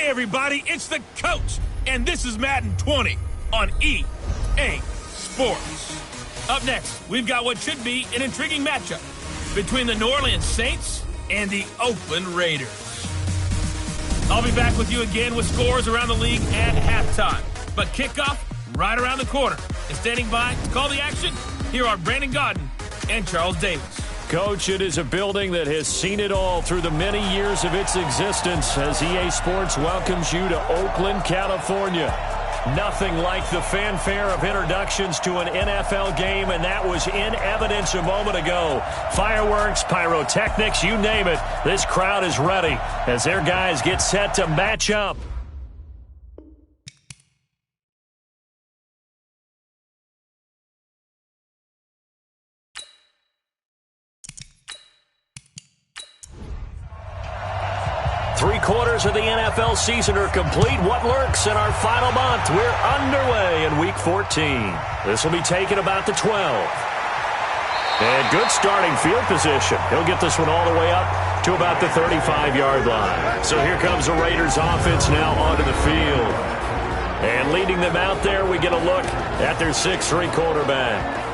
everybody, it's the coach, and this is Madden 20 on EA Sports. Up next, we've got what should be an intriguing matchup between the New Orleans Saints and the Oakland Raiders. I'll be back with you again with scores around the league at halftime. But kickoff right around the corner. And standing by to call the action, here are Brandon Godden and Charles Davis. Coach, it is a building that has seen it all through the many years of its existence as EA Sports welcomes you to Oakland, California. Nothing like the fanfare of introductions to an NFL game, and that was in evidence a moment ago. Fireworks, pyrotechnics, you name it. This crowd is ready as their guys get set to match up. Three-quarters of the NFL season are complete. What lurks in our final month? We're underway in Week 14. This will be taken about the 12. And good starting field position. He'll get this one all the way up to about the 35-yard line. So here comes the Raiders offense now onto the field. And leading them out there, we get a look at their 6'3" quarterback.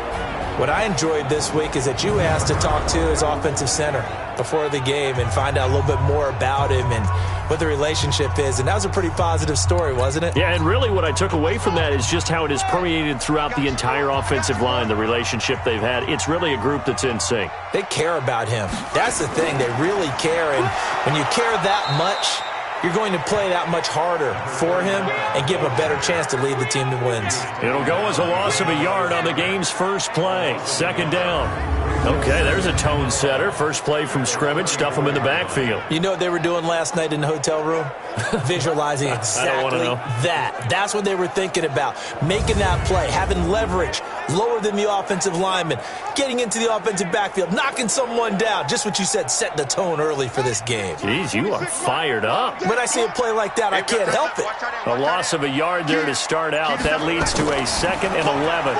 What I enjoyed this week is that you asked to talk to his offensive center before the game and find out a little bit more about him and what the relationship is. And that was a pretty positive story, wasn't it? Yeah, and really what I took away from that is just how it has permeated throughout the entire offensive line, the relationship they've had. It's really a group that's in sync. They care about him. That's the thing. They really care. And when you care that much, you're going to play that much harder for him and give him a better chance to lead the team to wins. It'll go as a loss of a yard on the game's first play. Second down. Okay, there's a tone setter. First play from scrimmage. Stuff them in the backfield. You know what they were doing last night in the hotel room? Visualizing exactly that. That's what they were thinking about. Making that play, having leverage, lower than the offensive lineman, getting into the offensive backfield, knocking someone down. Just what you said, setting the tone early for this game. Jeez, you are fired up. When I see a play like that, I can't help it. A loss of a yard there to start out. That leads to a 2nd and 11.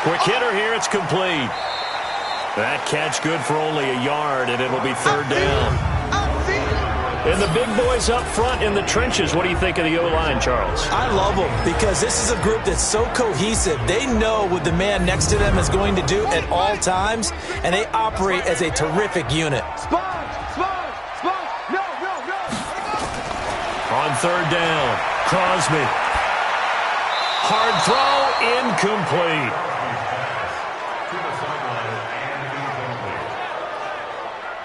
Quick hitter here. It's complete. That catch good for only a yard, and it'll be third down. And the big boys up front in the trenches. What do you think of the O-line, Charles? I love them because this is a group that's so cohesive. They know what the man next to them is going to do at all times, and they operate as a terrific unit. On third down, Crosby. Hard throw, incomplete.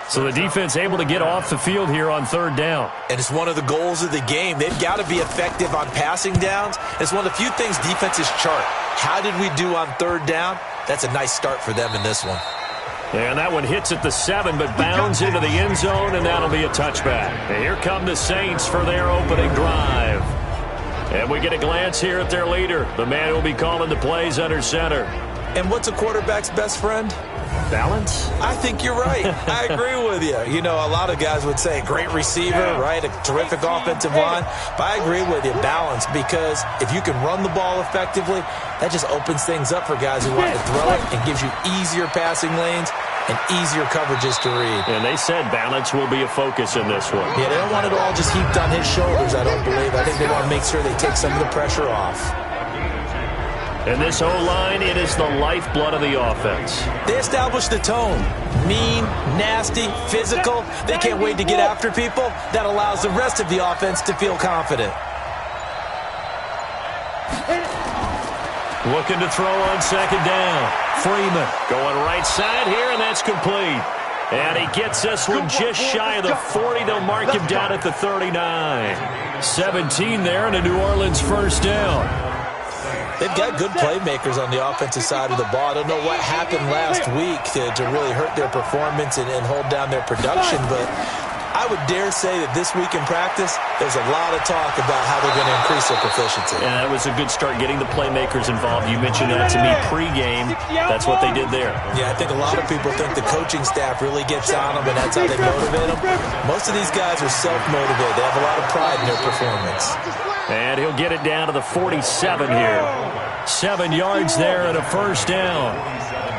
So the defense able to get off the field here on third down. And it's one of the goals of the game. They've got to be effective on passing downs. It's one of the few things defenses chart. How did we do on third down? That's a nice start for them in this one. And that one hits at the 7, but bounds into the end zone, and that'll be a touchback. And here come the Saints for their opening drive. And we get a glance here at their leader, the man who will be calling the plays under center. And what's a quarterback's best friend? Balance? I think you're right. I agree with you. You know, a lot of guys would say great receiver, right? A terrific offensive line. But I agree with you, balance, because if you can run the ball effectively, that just opens things up for guys who want to throw it and gives you easier passing lanes and easier coverages to read. And they said balance will be a focus in this one. Yeah, they don't want it all just heaped on his shoulders, I don't believe. I think they want to make sure they take some of the pressure off. And this O-line, it is the lifeblood of the offense. They establish the tone. Mean, nasty, physical. They can't wait to get after people. That allows the rest of the offense to feel confident. Looking to throw on second down. Freeman going right side here, and that's complete. And he gets this one just shy of the 40. They'll mark him down at the 39. 17 there, and a New Orleans first down. They've got good playmakers on the offensive side of the ball. I don't know what happened last week to really hurt their performance and hold down their production, but I would dare say that this week in practice, there's a lot of talk about how they're going to increase their proficiency. Yeah, that was a good start, getting the playmakers involved. You mentioned that to me pregame. That's what they did there. Yeah, I think a lot of people think the coaching staff really gets on them, and that's how they motivate them. Most of these guys are self-motivated. They have a lot of pride in their performance. And he'll get it down to the 47 here. 7 yards there and a first down.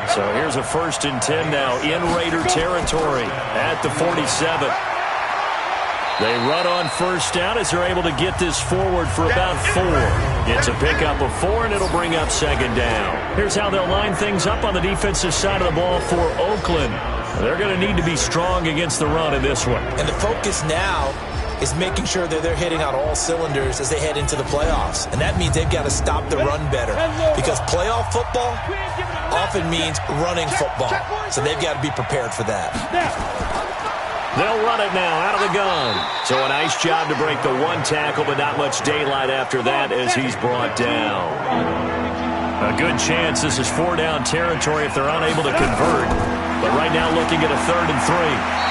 So here's a 1st and 10 now in Raider territory at the 47. They run on first down as they're able to get this forward for about 4. It's a pickup of 4, and it'll bring up second down. Here's how they'll line things up on the defensive side of the ball for Oakland. They're going to need to be strong against the run in this one. And the focus now is making sure that they're hitting on all cylinders as they head into the playoffs. And that means they've got to stop the run better, because playoff football often means running football. So they've got to be prepared for that. They'll run it now out of the gun. So a nice job to break the 1 tackle, but not much daylight after that as he's brought down. A good chance this is 4-down territory if they're unable to convert. But right now looking at a 3rd and 3.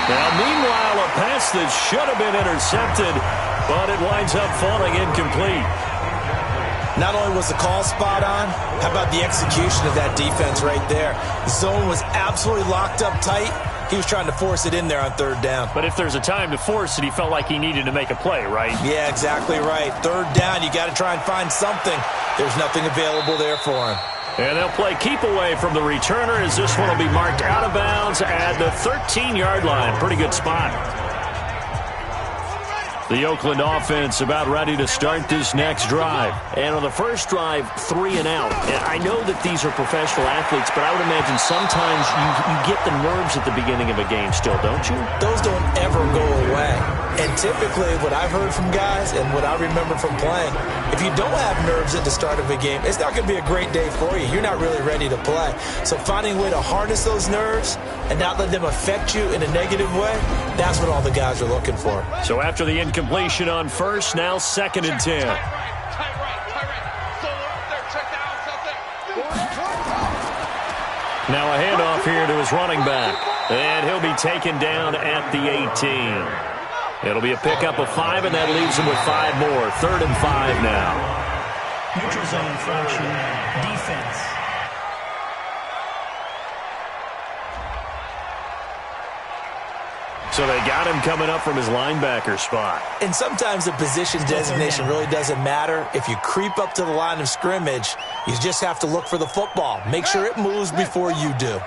Now, meanwhile, a pass that should have been intercepted, but it winds up falling incomplete. Not only was the call spot on, how about the execution of that defense right there? The zone was absolutely locked up tight. He was trying to force it in there on 3rd down. But if there's a time to force it, he felt like he needed to make a play, right? Yeah, exactly right. 3rd down, you got to try and find something. There's nothing available there for him. And they'll play keep away from the returner as this one will be marked out of bounds at the 13-yard line. Pretty good spot. The Oakland offense about ready to start this next drive. And on the first drive, 3 and out. And I know that these are professional athletes, but I would imagine sometimes you get the nerves at the beginning of a game still, don't you? Those don't ever go away. And typically what I've heard from guys and what I remember from playing, if you don't have nerves at the start of a game, it's not going to be a great day for you. You're not really ready to play. So finding a way to harness those nerves and not let them affect you in a negative way, that's what all the guys are looking for. So after the incompletion on first, now 2nd and 10. Now a handoff here to his running back. And he'll be taken down at the 18. It'll be a pickup of 5, and that leaves him with 5 more. 3rd and 5 now. Neutral zone infraction, defense. So they got him coming up from his linebacker spot. And sometimes the position designation really doesn't matter. If you creep up to the line of scrimmage, you just have to look for the football. Make sure it moves before you do.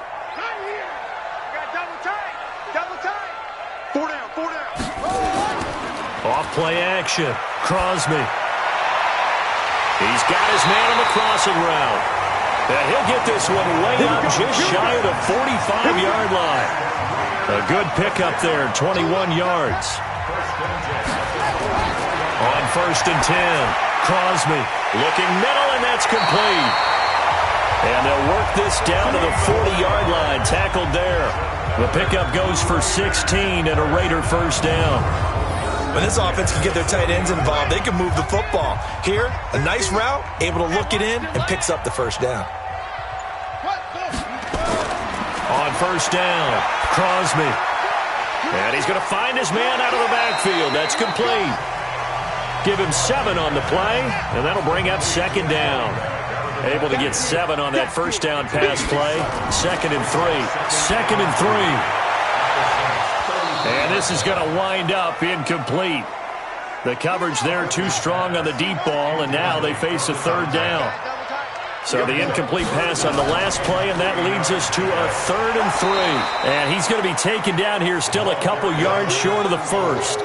Off play action. Crosby. He's got his man on the crossing route. And he'll get this one way up just shy of the 45-yard line. A good pickup there, 21 yards. On 1st and 10, Crosby looking middle, and that's complete. And they'll work this down to the 40-yard line, tackled there. The pickup goes for 16 and a Raider first down. When this offense can get their tight ends involved, they can move the football. Here, a nice route, able to look it in, and picks up the first down. On first down, Crosby. And he's going to find his man out of the backfield. That's complete. Give him 7 on the play, and that'll bring up 2nd down. Able to get 7 on that first down pass play. 2nd and 3. 2nd and 3. And this is going to wind up incomplete. The coverage there too strong on the deep ball, and now they face a 3rd down. So the incomplete pass on the last play, and that leads us to a 3rd and 3. And he's going to be taken down here still a couple yards short of the first.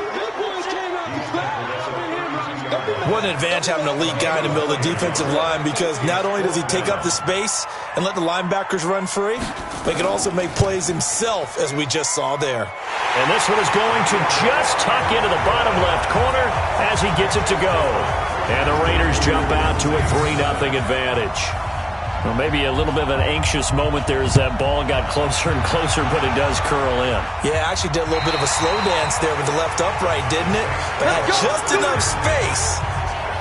What an advantage having an elite guy in the middle of the defensive line, because not only does he take up the space and let the linebackers run free, but he can also make plays himself, as we just saw there. And this one is going to just tuck into the bottom left corner as he gets it to go. And the Raiders jump out to a 3-0 advantage. Well, maybe a little bit of an anxious moment there as that ball got closer and closer, but it does curl in. Yeah, actually did a little bit of a slow dance there with the left upright, didn't it? But had just enough space,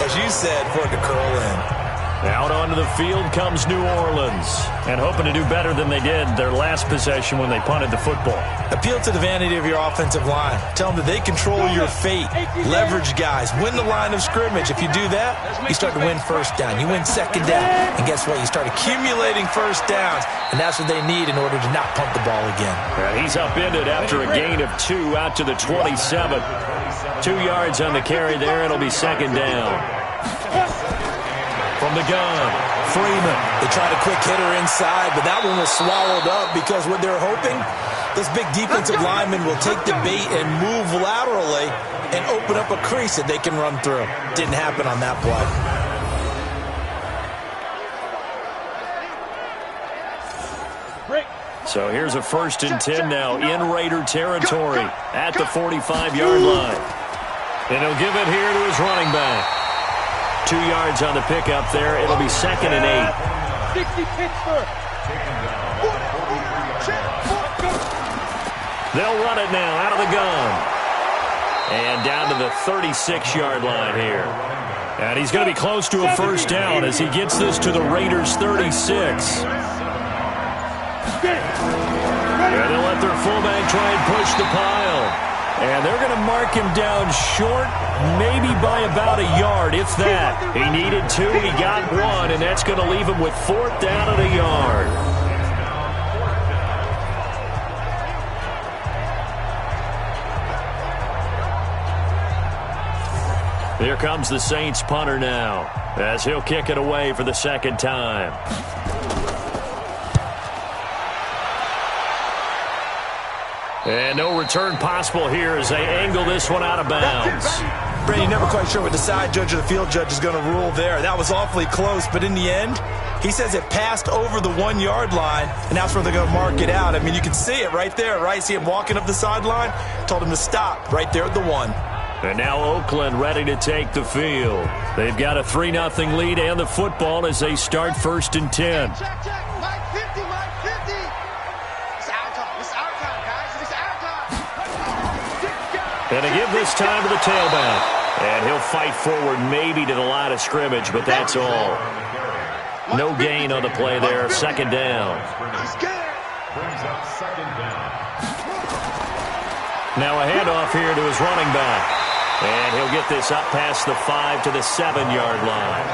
as you said, for it to curl in. Out onto the field comes New Orleans, and hoping to do better than they did their last possession when they punted the football. Appeal to the vanity of your offensive line. Tell them that they control your fate. Leverage guys. Win the line of scrimmage. If you do that, you start to win first down. You win second down. And guess what? You start accumulating first downs, and that's what they need in order to not punt the ball again. And he's upended after a gain of 2 out to the 27. 2 yards on the carry there. It'll be 2nd down. From the gun, Freeman. They tried a quick hitter inside, but that one was swallowed up because what they're hoping Those big defensive linemen will take the bait and move laterally and open up a crease that they can run through. Didn't happen on that play. So here's a 1st and 10 now in Raider territory at the 45-yard line. And he'll give it here to his running back. 2 yards on the pickup there. It'll be 2nd and 8. 60 Pittsburgh. They'll run it now out of the gun. And down to the 36-yard line here. And he's going to be close to a 1st down as he gets this to the Raiders' 36. And they'll let their fullback try and push the pile. And they're going to mark him down short, maybe by about a yard, if that. He needed 2, he got 1, and that's going to leave him with 4th down and a yard. Here comes the Saints punter now, as he'll kick it away for the 2nd time. And no return possible here as they angle this one out of bounds. Brady, never quite sure what the side judge or the field judge is going to rule there. That was awfully close, but in the end, he says it passed over the 1-yard line, and that's where they're going to mark it out. I mean, you can see it right there, right? See him walking up the sideline? Told him to stop right there at the 1. And now Oakland ready to take the field. They've got a 3-0 lead and the football as they start 1st and 10. Check. Mike 50, Mike 50. It's our time. It's our time, guys. It's our time. And to give this time to the tailback. And he'll fight forward maybe to the line of scrimmage, but that's all. No gain on the play there. 2nd down. Now a handoff here to his running back. And he'll get this up past the 5 to the 7-yard line.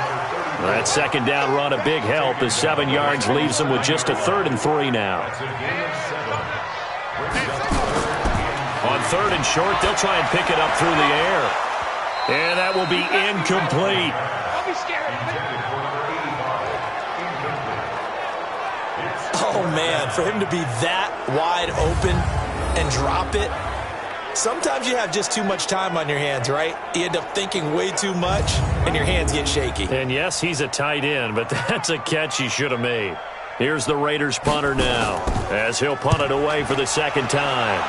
That 2nd down run, a big help. The 7 yards leaves him with just a 3rd and 3 now. On 3rd and short, they'll try and pick it up through the air. And that will be incomplete. Oh, man, for him to be that wide open and drop it. Sometimes you have just too much time on your hands, right? You end up thinking way too much, and your hands get shaky. And yes, he's a tight end, but that's a catch he should have made. Here's the Raiders punter now, as he'll punt it away for the 2nd time.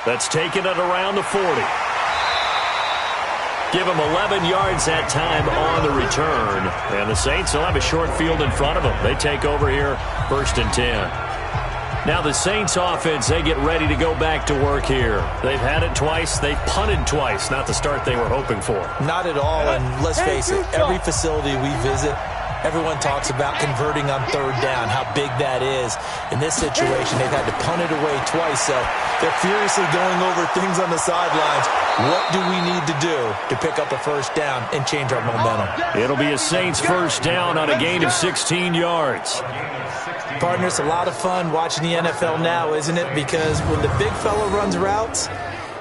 That's taking it around the 40. Give him 11 yards that time on the return. And the Saints will have a short field in front of them. They take over here, 1st and 10. Now the Saints offense, they get ready to go back to work here. They've had it twice. They've punted twice. Not the start they were hoping for. Not at all, and let's face it, every facility we visit, everyone talks about converting on 3rd down, how big that is. In this situation, they've had to punt it away twice, so they're furiously going over things on the sidelines. What do we need to do to pick up a 1st down and change our momentum? It'll be a Saints 1st down on a gain of 16 yards. Partner, it's a lot of fun watching the NFL now, isn't it? Because when the big fella runs routes,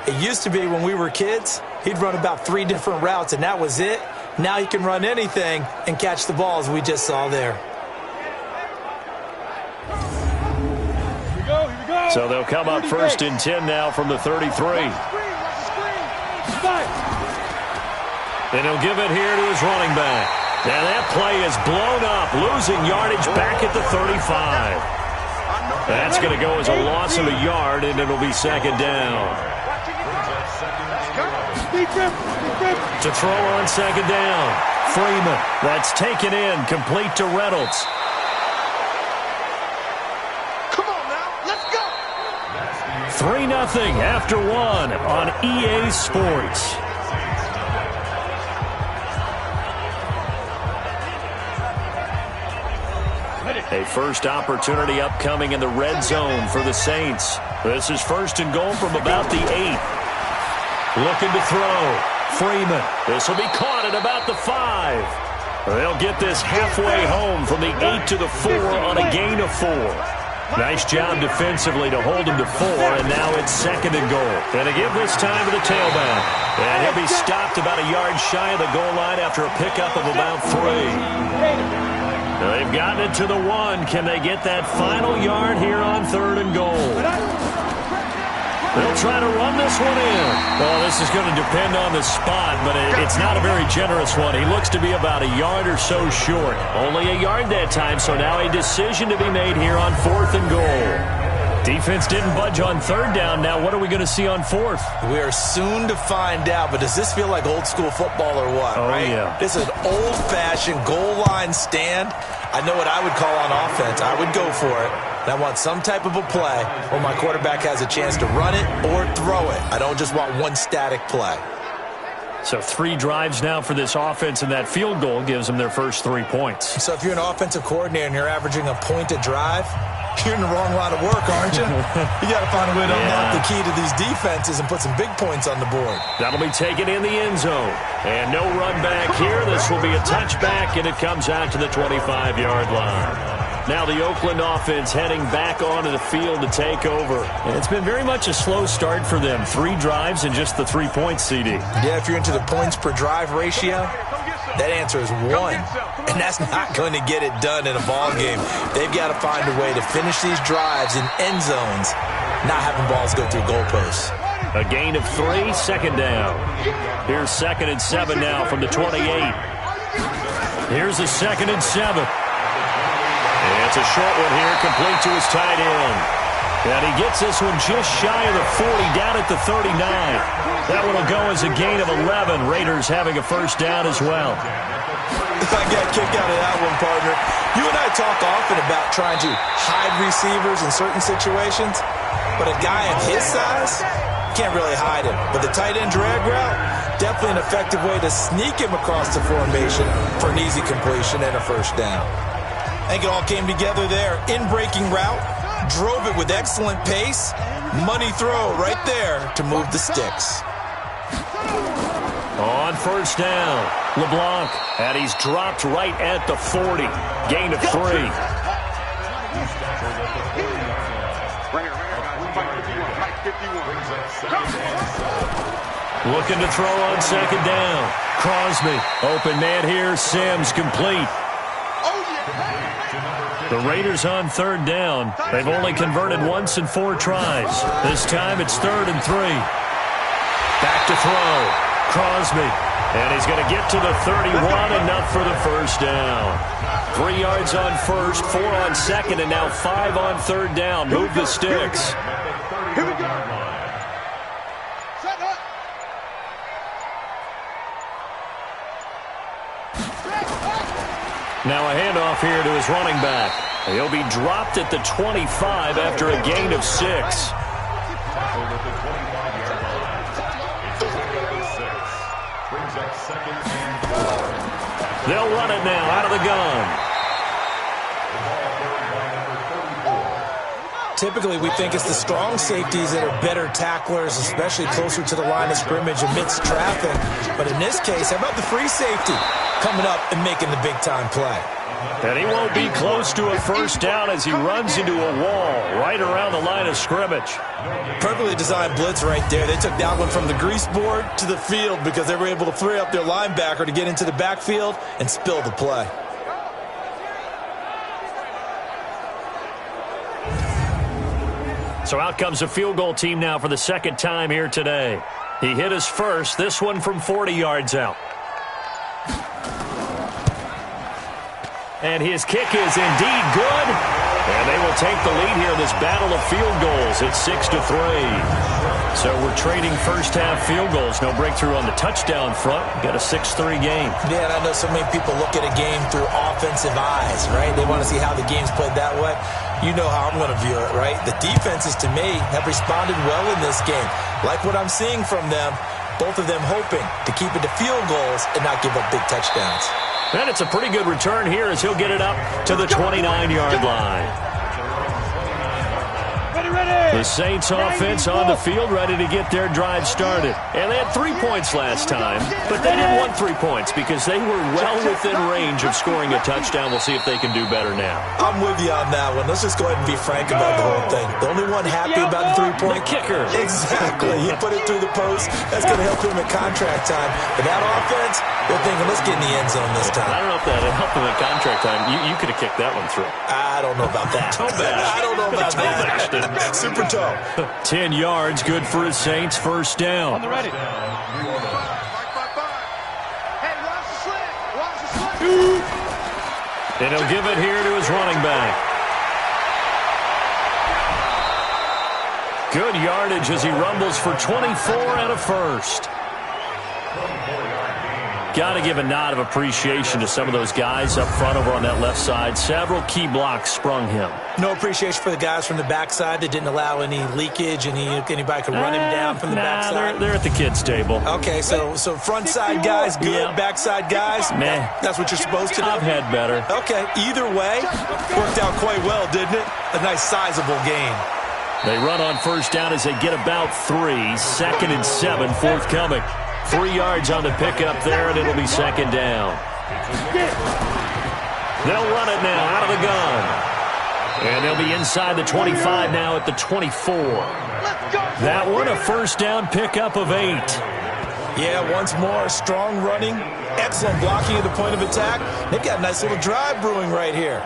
it used to be when we were kids, he'd run about 3 different routes, and that was it. Now he can run anything and catch the ball, as we just saw there. Here we go. So they'll come up 1st and 10 now from the 33. And he'll give it here to his running back. And that play is blown up, losing yardage back at the 35. That's going to go as a loss of a yard, and it'll be 2nd down. To throw on 2nd down. Freeman. That's taken in, complete to Reynolds. Come on now, let's go. 3-0 after 1 on EA Sports. A first opportunity upcoming in the red zone for the Saints. This is 1st and goal from about the 8. Looking to throw. Freeman. This will be caught at about the 5. They'll get this halfway home from the 8 to the 4 on a gain of 4. Nice job defensively to hold him to 4, and now it's 2nd and goal. And to give this time to the tailback. And he'll be stopped about a yard shy of the goal line after a pickup of about 3. They've gotten it to the 1. Can they get that final yard here on 3rd and goal? They'll try to run this one in. Well, this is going to depend on the spot, but it's not a very generous one. He looks to be about a yard or so short. Only a yard that time, so now a decision to be made here on 4th and goal. Defense didn't budge on 3rd down. Now what are we going to see on 4th? We are soon to find out, but does this feel like old school football or what, Oh, right? yeah. This is an old-fashioned goal line stand. I know what I would call on offense. I would go for it. And I want some type of a play where my quarterback has a chance to run it or throw it. I don't just want one static play. So 3 drives now for this offense, and that field goal gives them their first 3 points. So if you're an offensive coordinator and you're averaging a point a drive, you're in the wrong line of work, aren't you? You got to find a way to unlock the key to these defenses and put some big points on the board. That'll be taken in the end zone. And no run back here. This will be a touchback, and it comes out to the 25-yard line. Now the Oakland offense heading back onto the field to take over. And it's been very much a slow start for them. 3 drives and just the 3 points, CD. Yeah, if you're into the points per drive ratio, that answer is 1. And that's not going to get it done in a ball game. They've got to find a way to finish these drives in end zones, not having balls go through goalposts. A gain of 3, 2nd down. Here's 2nd and 7 now from the 28. Here's a 2nd and 7. And it's a short one here, complete to his tight end. And he gets this one just shy of the 40, down at the 39. That one will go as a gain of 11. Raiders having a first down as well. I got kicked out of that one, partner. You and I talk often about trying to hide receivers in certain situations, but a guy of his size can't really hide him. But the tight end drag route, definitely an effective way to sneak him across the formation for an easy completion and a first down. I think it all came together there. In-breaking route, drove it with excellent pace. Money throw right there to move the sticks. On first down, LeBlanc, and he's dropped right at the 40. Gain of 3. Looking to throw on 2nd down. Crosby, open man here, Sims, complete. The Raiders on 3rd down. They've only converted once in 4 tries. This time it's 3rd and 3. Back to throw. Crosby. And he's going to get to the 31, enough for the first down. 3 yards on 1st, 4 on 2nd, and now 5 on 3rd down. Move the sticks. Here we go. Set up. Now a handoff here to his running back. He'll be dropped at the 25 after a gain of 6. They'll run it now out of the gun. Typically, we think it's the strong safeties that are better tacklers, especially closer to the line of scrimmage amidst traffic. But in this case, how about the free safety coming up and making the big-time play? And he won't be close to a first down as he runs into a wall right around the line of scrimmage. Perfectly designed blitz right there. They took that one from the grease board to the field because they were able to free up their linebacker to get into the backfield and spill the play. So out comes a field goal team now for the 2nd time here today. He hit his first, this one from 40 yards out. And his kick is indeed good. And they will take the lead here in this battle of field goals. It's 6-3. So we're trading first-half field goals. No breakthrough on the touchdown front. We've got a 6-3 game. Yeah, and I know so many people look at a game through offensive eyes, right? They want to see how the game's played that way. You know how I'm going to view it, right? The defenses, to me, have responded well in this game. Like what I'm seeing from them, both of them hoping to keep it to field goals and not give up big touchdowns. And it's a pretty good return here as he'll get it up to the 29-yard line. The Saints offense on the field, ready to get their drive started. And they had 3 points last time, but they didn't want 3 points because they were well within range of scoring a touchdown. We'll see if they can do better now. I'm with you on that one. Let's just go ahead and be frank about the whole thing. The only one happy about the 3-point? The kicker. Exactly. He put it through the post. That's going to help him at contract time. But that offense, they're thinking, let's get in the end zone this time. I don't know if that helped him at contract time. You could have kicked that one through. I don't know about that. I don't know about that. Super toe. 10 yards, good for his Saints. First down. On the ready. Hey, watch the slant. Watch the slant. And he'll give it here to his running back. Good yardage as he rumbles for 24 and a first. Got to give a nod of appreciation to some of those guys up front over on that left side. Several key blocks sprung him. No appreciation for the guys from the backside that didn't allow any leakage, and anybody could run him down from the backside. They're at the kids' table. Okay, so front side guys good, Yeah. backside guys, Meh. That's what you're supposed to do. I've had better. Okay, either way, worked out quite well, didn't it? A nice sizable gain. They run on first down as they get about 3. 2nd and 7 forthcoming. 3 yards on the pickup there, and it'll be 2nd down. They'll run it now out of the gun. And they'll be inside the 25 now at the 24. That one a first down pickup of 8. Yeah, once more, strong running, excellent blocking at the point of attack. They've got a nice little drive brewing right here.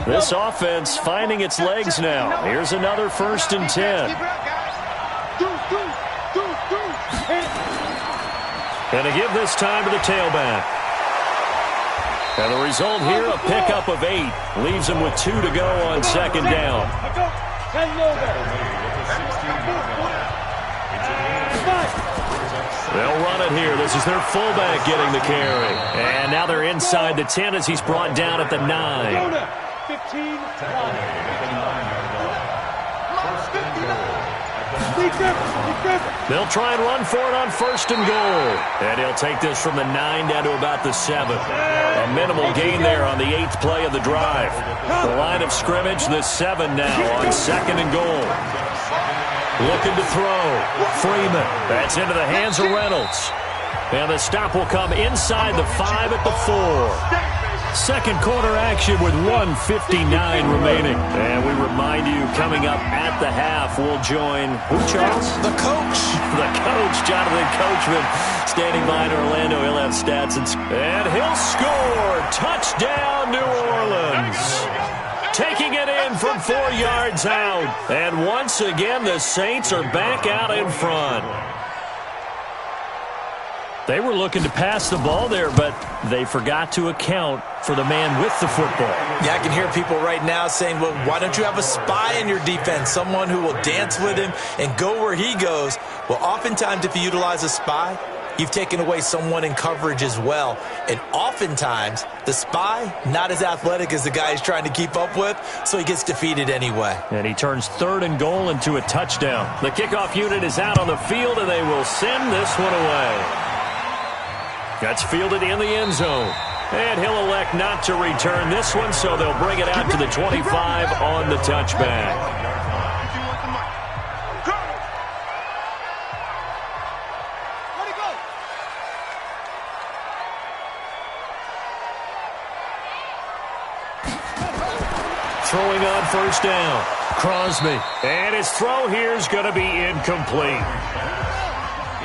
This offense finding its legs now. Here's another 1st and 10. Keep it up, guys. And to give this time to the tailback. And the result here, a pickup of 8. Leaves them with 2 to go on 2nd down. They'll run it here. This is their fullback getting the carry. And now they're inside the 10 as he's brought down at the 9. 15. They'll try and run for it on 1st and goal. And he'll take this from the 9 down to about the 7. A minimal gain there on the 8th play of the drive. The line of scrimmage, the 7 now on 2nd and goal. Looking to throw. Freeman. That's into the hands of Reynolds. And the stop will come inside the 5 at the 4. Second quarter action with 1:59 remaining. And we remind you, coming up at the half, we'll join who, Charles? The coach. The coach, Jonathan Coachman, standing by in Orlando. He'll have stats and he'll score. Touchdown, New Orleans. Taking it in from 4 yards out. And once again, the Saints are back out in front. They were looking to pass the ball there, but they forgot to account for the man with the football. Yeah, I can hear people right now saying, well, why don't you have a spy in your defense, someone who will dance with him and go where he goes? Well, oftentimes if you utilize a spy, you've taken away someone in coverage as well. And oftentimes, the spy, not as athletic as the guy he's trying to keep up with, so he gets defeated anyway. And he turns 3rd and goal into a touchdown. The kickoff unit is out on the field, and they will send this one away. That's fielded in the end zone. And he'll elect not to return this one, so they'll bring it out to the 25 on the touchback. Throwing on first down. Crosby. And his throw here is going to be incomplete.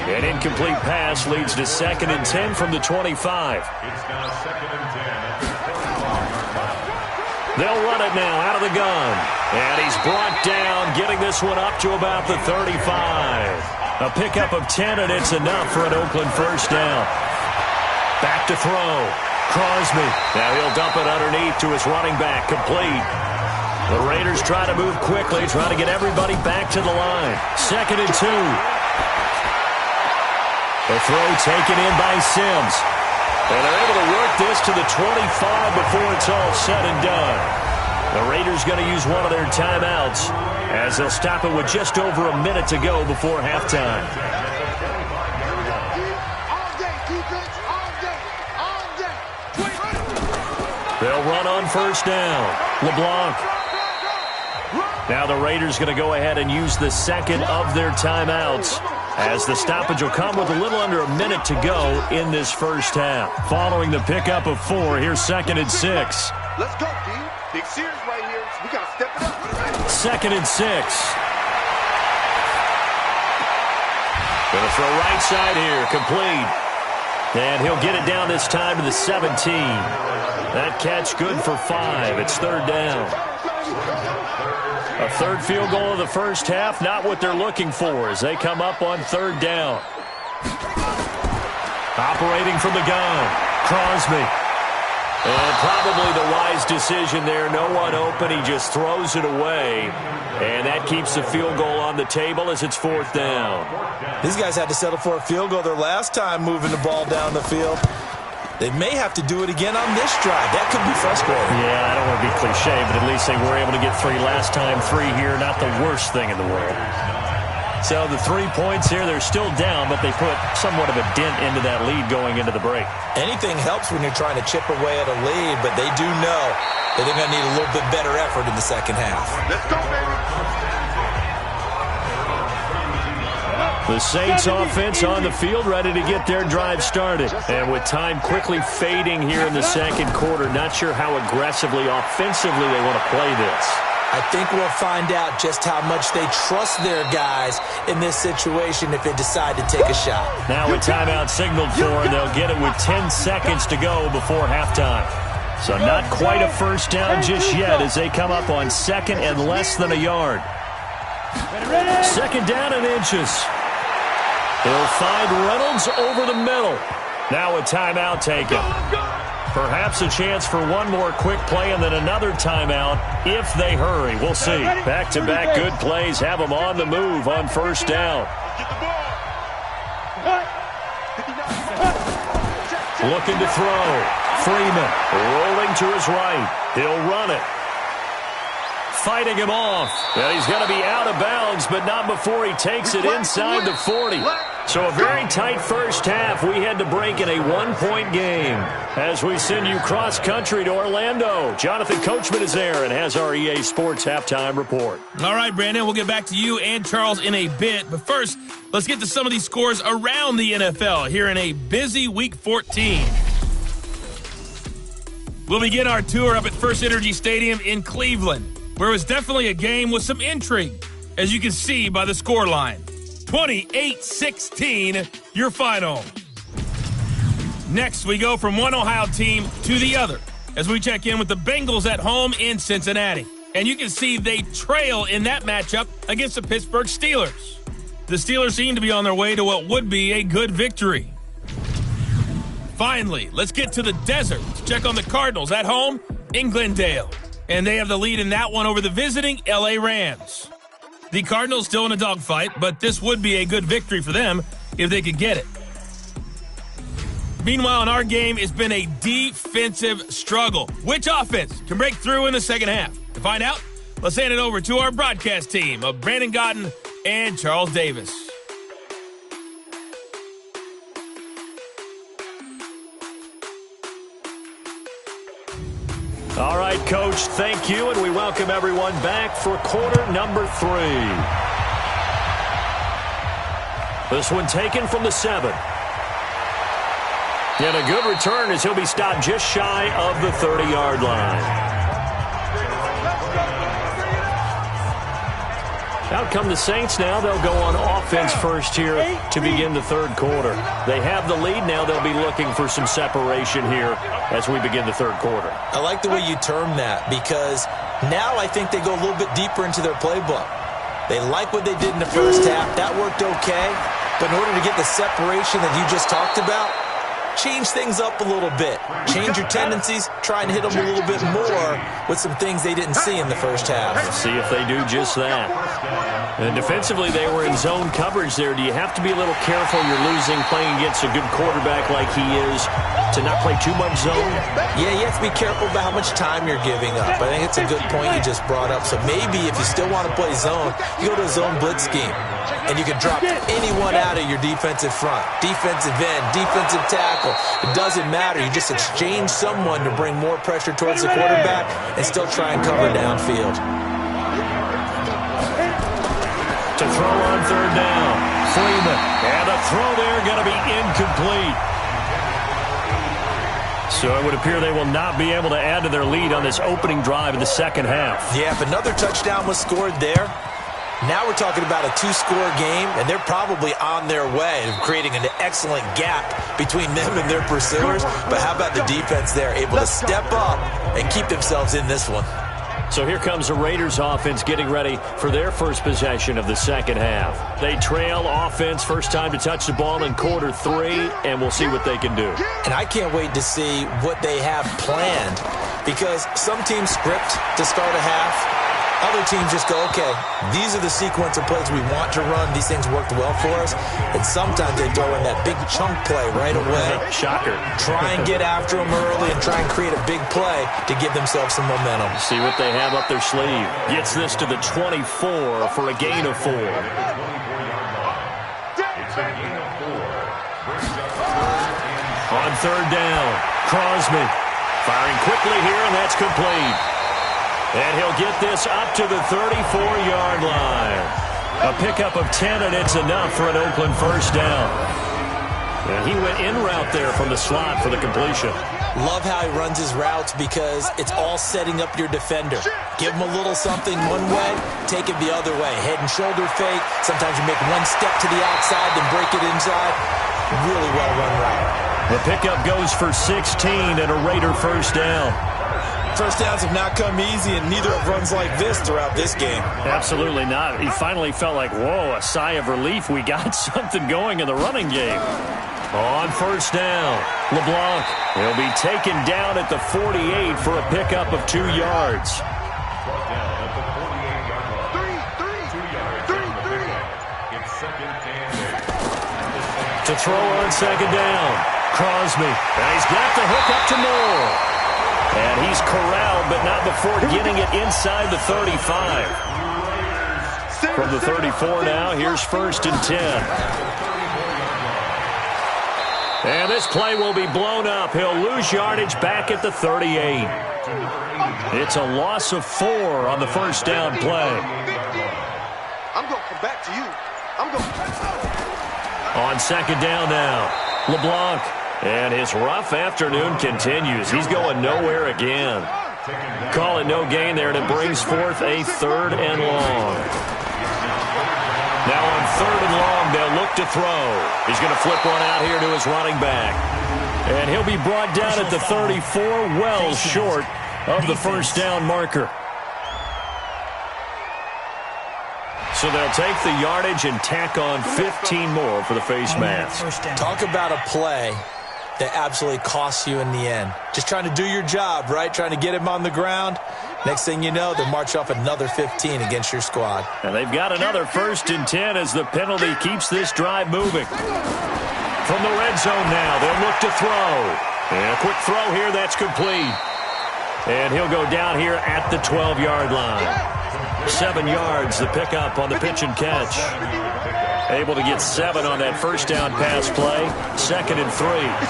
An incomplete pass leads to 2nd and 10 from the 25. It's now 2nd and 10. They'll run it now out of the gun. And he's brought down, getting this one up to about the 35. A pickup of 10, and it's enough for an Oakland first down. Back to throw. Crosby. Now he'll dump it underneath to his running back, complete. The Raiders try to move quickly, try to get everybody back to the line. 2nd and 2. The throw taken in by Sims. And they're able to work this to the 25 before it's all said and done. The Raiders going to use one of their timeouts as they'll stop it with just over a minute to go before halftime. All day, defense, all day, all day. They'll run on first down. LeBlanc. Now the Raiders going to go ahead and use the second of their timeouts, as the stoppage will come with a little under a minute to go in this first half. Following the pickup of 4, here's 2nd and 6. Let's go, D. Big series right here. We got to step it up. 2nd and 6. Going to throw right side here, complete. And he'll get it down this time to the 17. That catch good for 5. It's 3rd down. A 3rd field goal of the first half, not what they're looking for as they come up on 3rd down. Operating from the gun, Crosby. And probably the wise decision there. No one open. He just throws it away. And that keeps the field goal on the table as it's 4th down. These guys had to settle for a field goal their last time moving the ball down the field. They may have to do it again on this drive. That could be frustrating. Yeah, I don't want to be cliche, but at least they were able to get 3 last time. 3 here, not the worst thing in the world. So the 3 points here, they're still down, but they put somewhat of a dent into that lead going into the break. Anything helps when you're trying to chip away at a lead, but they do know that they're going to need a little bit better effort in the second half. Let's go, baby. The Saints offense on the field, ready to get their drive started. And with time quickly fading here in the second quarter, not sure how aggressively, offensively they want to play this. I think we'll find out just how much they trust their guys in this situation if they decide to take a shot. Now with timeout signaled for, and they'll get it with 10 seconds to go before halftime. So not quite a first down just yet as they come up on 2nd and less than a yard. 2nd down and inches. He'll find Reynolds over the middle. Now a timeout taken. Perhaps a chance for one more quick play and then another timeout if they hurry. We'll see. Back-to-back good plays have them on the move on first down. Looking to throw. Freeman rolling to his right. He'll run it. Fighting him off. And he's going to be out of bounds, but not before he takes it inside the 40. So a very tight first half. We had to break in a 1-point game. As we send you cross-country to Orlando, Jonathan Coachman is there and has our EA Sports halftime report. All right, Brandon, we'll get back to you and Charles in a bit. But first, let's get to some of these scores around the NFL here in a busy Week 14. We'll begin our tour up at First Energy Stadium in Cleveland, where it was definitely a game with some intrigue, as you can see by the scoreline. 28-16, your final. Next, we go from one Ohio team to the other as we check in with the Bengals at home in Cincinnati. And you can see they trail in that matchup against the Pittsburgh Steelers. The Steelers seem to be on their way to what would be a good victory. Finally, let's get to the desert to check on the Cardinals at home in Glendale. And they have the lead in that one over the visiting LA Rams. The Cardinals still in a dogfight, but this would be a good victory for them if they could get it. Meanwhile, in our game, it's been a defensive struggle. Which offense can break through in the second half? To find out, let's hand it over to our broadcast team of Brandon Godden and Charles Davis. All right, Coach, thank you, and we welcome everyone back for quarter number 3. This one taken from the 7. And a good return as he'll be stopped just shy of the 30-yard line. Out come the Saints now. They'll go on offense first here to begin the third quarter. They have the lead now. They'll be looking for some separation here as we begin the third quarter. I like the way you term that because now I think they go a little bit deeper into their playbook. They like what they did in the first half. That worked okay. But in order to get the separation that you just talked about, change things up a little bit. Change your tendencies. Try and hit them a little bit more with some things they didn't see in the first half. Let's see if they do just that. And defensively, they were in zone coverage there. Do you have to be a little careful? You're losing playing against a good quarterback like he is to not play too much zone? Yeah, you have to be careful about how much time you're giving up. I think it's a good point you just brought up. So maybe if you still want to play zone, you go to a zone blitz scheme. And you can drop anyone out of your defensive front. Defensive end, defensive tackle. tackle. It doesn't matter. You just exchange someone to bring more pressure towards the quarterback and still try and cover downfield. To throw on third down, Freeman. And a throw there going to be incomplete. So it would appear they will not be able to add to their lead on this opening drive in the second half. Yeah, if another touchdown was scored there, now we're talking about a two-score game, and they're probably on their way of creating an excellent gap between them and their pursuers. But how about the defense there, able to step up and keep themselves in this one? So here comes the Raiders offense getting ready for their first possession of the second half. They trail offense, first time to touch the ball in quarter 3, and we'll see what they can do. And I can't wait to see what they have planned, because some teams script to start a half. Other teams just go, okay, these are the sequence of plays we want to run. These things worked well for us. And sometimes they throw in that big chunk play right away. Shocker. Try and get after them early and try and create a big play to give themselves some momentum. See what they have up their sleeve. Gets this to the 24 for a gain of 4. On third down, Crosby firing quickly here, and that's complete. And he'll get this up to the 34-yard line. A pickup of 10, and it's enough for an Oakland first down. And he went in route there from the slot for the completion. Love how he runs his routes because it's all setting up your defender. Give him a little something one way, take it the other way. Head and shoulder fake. Sometimes you make one step to the outside, then break it inside. Really well-run route. The pickup goes for 16 and a Raider first down. First downs have not come easy, and neither have runs like this throughout this game. Absolutely not. He finally felt like, whoa, a sigh of relief. We got something going in the running game. On first down, LeBlanc. He'll be taken down at the 48 for a pickup of 2 yards. To throw on second down, Crosby. And he's got the hook up to Moore. And he's corralled, but not before getting it inside the 35. From the 34 now, here's first and 10. And this play will be blown up. He'll lose yardage back at the 38. It's a loss of 4 on the first down play. I'm going to come back to you. I'm going to... On second down now, LeBlanc. And his rough afternoon continues. He's going nowhere again. Call it no gain there, and it brings forth a third and long. Now on third and long, they'll look to throw. He's going to flip one out here to his running back. And he'll be brought down at the 34, well short of the first down marker. So they'll take the yardage and tack on 15 more for the face mask. Talk about a play that absolutely costs you in the end. Just trying to do your job, right? Trying to get him on the ground. Next thing you know, they'll march off another 15 against your squad. And they've got another first and 10 as the penalty keeps this drive moving. From the red zone now, they'll look to throw. And a quick throw here, that's complete. And he'll go down here at the 12-yard line. 7 yards, the pickup on the pitch and catch. Able to get 7 on that first down pass play. Second and 3.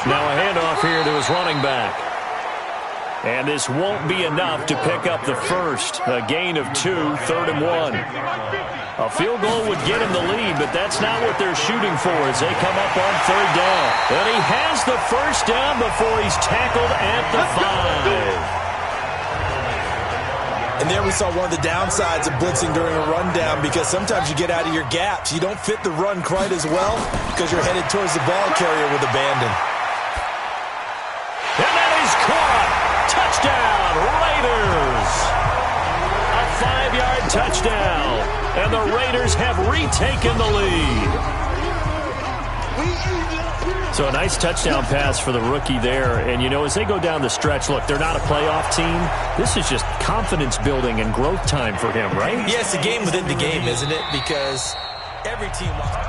Now a handoff here to his running back. And this won't be enough to pick up the first. A gain of 2, third and 1. A field goal would get him the lead, but that's not what they're shooting for as they come up on third down. And he has the first down before he's tackled at the 5. And there we saw one of the downsides of blitzing during a rundown, because sometimes you get out of your gaps. You don't fit the run quite as well because you're headed towards the ball carrier with abandon. And that is caught. Touchdown, Raiders. A 5-yard touchdown. And the Raiders have retaken the lead. So a nice touchdown pass for the rookie there. And, you know, as they go down the stretch, look, they're not a playoff team. This is just confidence building and growth time for him, right? Yeah, it's a game within the game, isn't it? Because every team wants...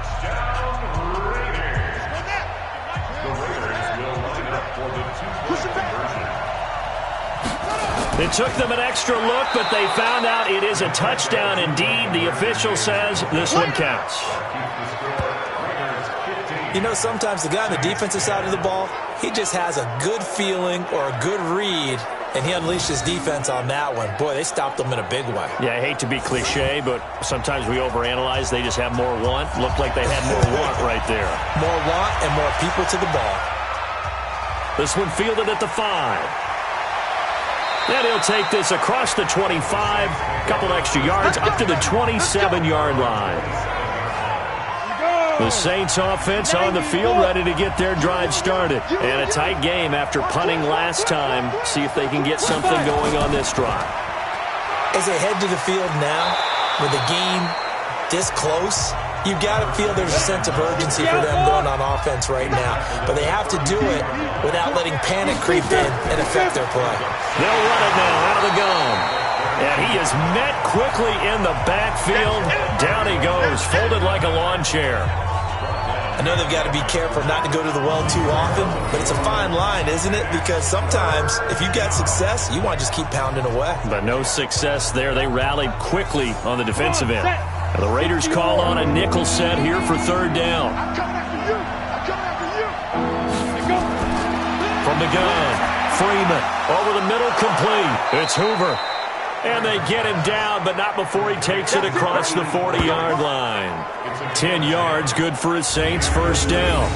It took them an extra look, but they found out it is a touchdown indeed. The official says this one counts. You know, sometimes the guy on the defensive side of the ball, he just has a good feeling or a good read, and he unleashed his defense on that one. Boy, they stopped them in a big way. Yeah, I hate to be cliche, but sometimes we overanalyze. They just have more want. Looked like they had more want right there. More want and more people to the ball. This one fielded at the 5. And he'll take this across the 25, couple extra yards, up to the 27-yard line. The Saints offense on the field, ready to get their drive started. And a tight game after punting last time. See if they can get something going on this drive. As they head to the field now, with the game this close, you've got to feel there's a sense of urgency for them going on offense right now. But they have to do it without letting panic creep in and affect their play. They'll run it now out of the gun. And he is met quickly in the backfield. Down he goes, folded like a lawn chair. I know they've got to be careful not to go to the well too often, but it's a fine line, isn't it? Because sometimes if you've got success, you want to just keep pounding away. But no success there. They rallied quickly on the defensive end. The Raiders call on a nickel set here for third down. From the gun, Freeman over the middle, complete. It's Hoover. And they get him down, but not before he takes it across the 40-yard line. 10 yards, good for his Saints, first down.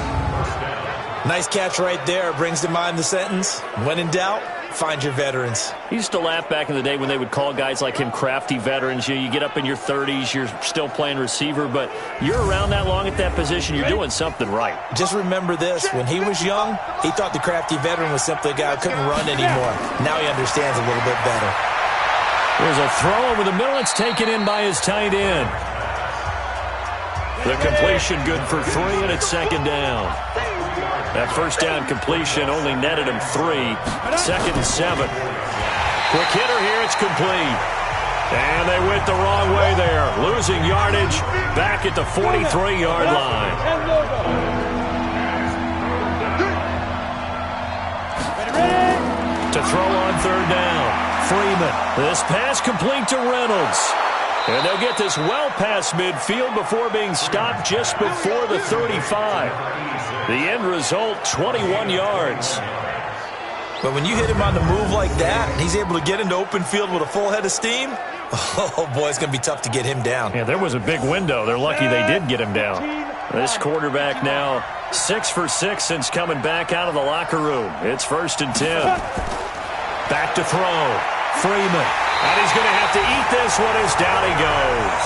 Nice catch right there. Brings to mind the sentence, when in doubt, find your veterans. He used to laugh back in the day when they would call guys like him crafty veterans. You get up in your 30s, you're still playing receiver, but you're around that long at that position, you're doing something right. Just remember this, when he was young, he thought the crafty veteran was simply a guy who couldn't run anymore. Now he understands a little bit better. There's a throw over the middle. It's taken in by his tight end. The completion good for 3, and it's second down. That first down completion only netted him 3. Second and 7. Quick hitter here. It's complete. And they went the wrong way there. Losing yardage back at the 43-yard line. To throw on third down. Freeman. This pass complete to Reynolds. And they'll get this well past midfield before being stopped just before the 35. The end result, 21 yards. But when you hit him on the move like that, and he's able to get into open field with a full head of steam, oh, boy, it's going to be tough to get him down. Yeah, there was a big window. They're lucky they did get him down. This quarterback now 6 for 6 since coming back out of the locker room. It's first and 10. Back to throw. Freeman. And he's going to have to eat this one as down he goes.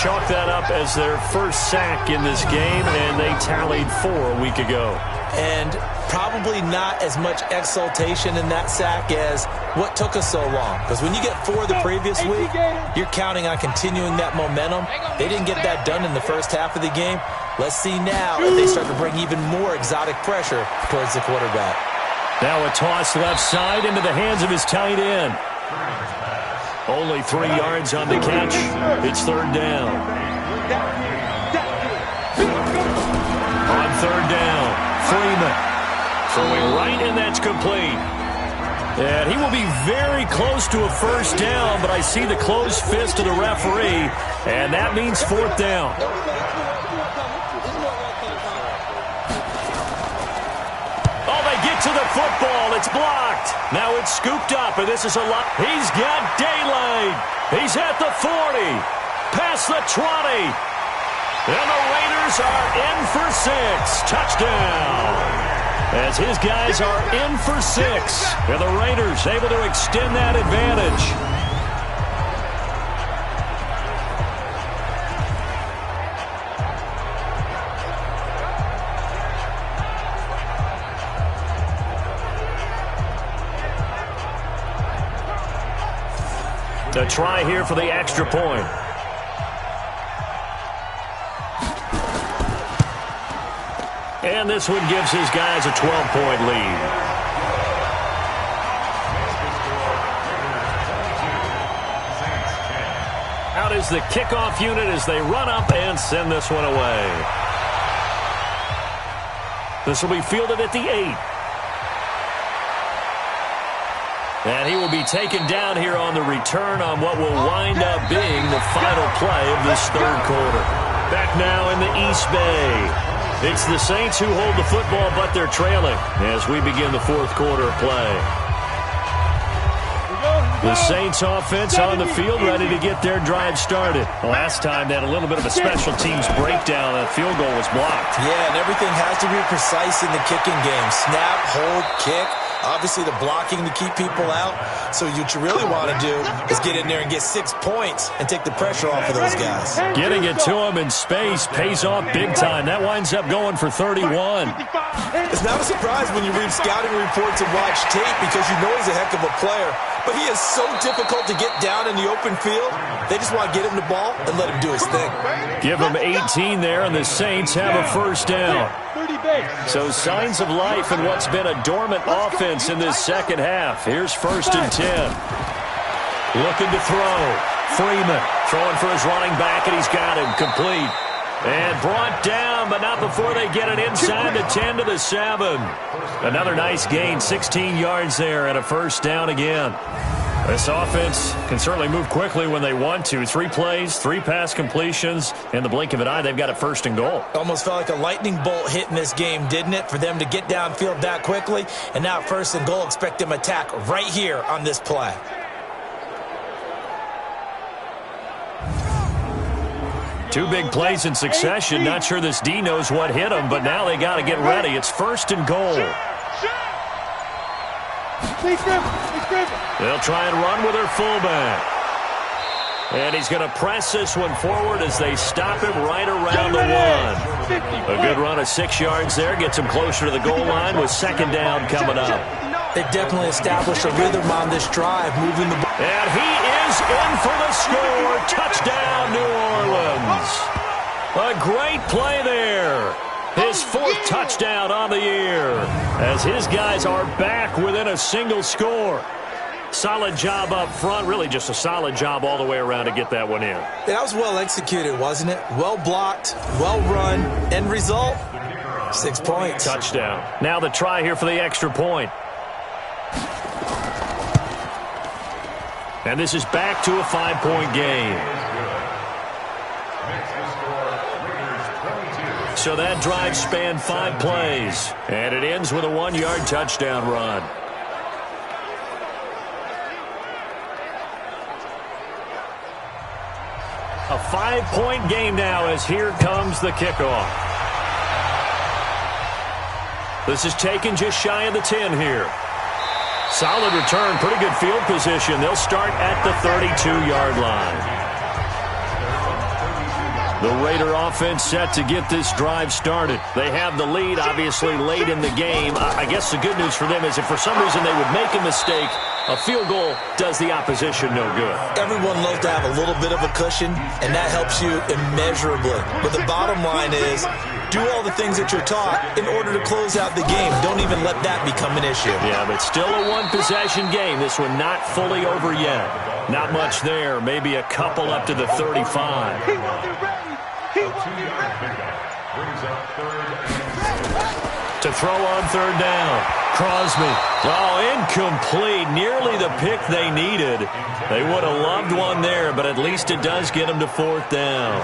Chalk that up as their first sack in this game, and they tallied 4 a week ago. And probably not as much exultation in that sack as what took us so long. Because when you get 4 the previous week, you're counting on continuing that momentum. They didn't get that done in the first half of the game. Let's see now if they start to bring even more exotic pressure towards the quarterback. Now a toss left side into the hands of his tight end. Only 3 yards on the catch. It's third down. On third down, Freeman throwing right, and that's complete. And he will be very close to a first down, but I see the closed fist of the referee, and that means fourth down. To the football, it's blocked. Now it's scooped up, and this is a lot. He's got daylight. He's at the 40, past the 20. And the Raiders are in for 6. Touchdown. As his guys are in for 6. And the Raiders able to extend that advantage. A try here for the extra point. And this one gives his guys a 12-point lead. Out is the kickoff unit as they run up and send this one away. This will be fielded at the 8. And he will be taken down here on the return on what will wind up being the final play of this third quarter. Back now in the East Bay. It's the Saints who hold the football, but they're trailing as we begin the fourth quarter of play. The Saints offense on the field, ready to get their drive started. Last time they had a little bit of a special teams breakdown. That field goal was blocked. Yeah, and everything has to be precise in the kicking game. Snap, hold, kick. Obviously, the blocking to keep people out. So what you really want to do is get in there and get 6 points and take the pressure off of those guys. Getting it to him in space pays off big time. That winds up going for 31. It's not a surprise when you read scouting reports and watch tape because you know he's a heck of a player. But he is so difficult to get down in the open field. They just want to get him the ball and let him do his thing. Give him 18 there, and the Saints have a first down. So signs of life in what's been a dormant offense in this second half. Here's 1st and 10. Looking to throw. Freeman throwing for his running back, and he's got him complete. And brought down, but not before they get it inside the 10 to the 7. Another nice gain, 16 yards there, and a first down again. This offense can certainly move quickly when they want to. 3 plays, 3 pass completions. In the blink of an eye, they've got it 1st and goal. Almost felt like a lightning bolt hit in this game, didn't it? For them to get downfield that quickly. And now 1st and goal, expect them to attack right here on this play. Two big plays in succession. Not sure this D knows what hit him, but now they got to get ready. It's 1st and goal. They'll try and run with their fullback. And he's going to press this one forward as they stop him right around the 1. A good run of 6 yards there. Gets him closer to the goal line with 2nd down coming up. They've definitely established a rhythm on this drive, moving the ball. And he is in for the score. Touchdown, New Orleans. A great play there. His 4th touchdown on the year as his guys are back within a single score. Solid job up front. Really just a solid job all the way around to get that one in. That was well executed, wasn't it? Well blocked, well run. End result, 6 points. Touchdown. Now the try here for the extra point. And this is back to a 5-point game. So that drive spanned 5 plays. And it ends with a 1-yard touchdown run. A 5-point game now as here comes the kickoff. This is taken just shy of the 10 here. Solid return, pretty good field position. They'll start at the 32-yard line. The Raider offense set to get this drive started. They have the lead, obviously, late in the game. I guess the good news for them is if for some reason they would make a mistake, a field goal does the opposition no good. Everyone loves to have a little bit of a cushion, and that helps you immeasurably. But the bottom line is, do all the things that you're taught in order to close out the game. Don't even let that become an issue. Yeah, but still a one-possession game. This one not fully over yet. Not much there. Maybe a couple up to the 35. To throw on 3rd down. Crosby. Oh, incomplete. Nearly the pick they needed. They would have loved one there, but at least it does get them to 4th down.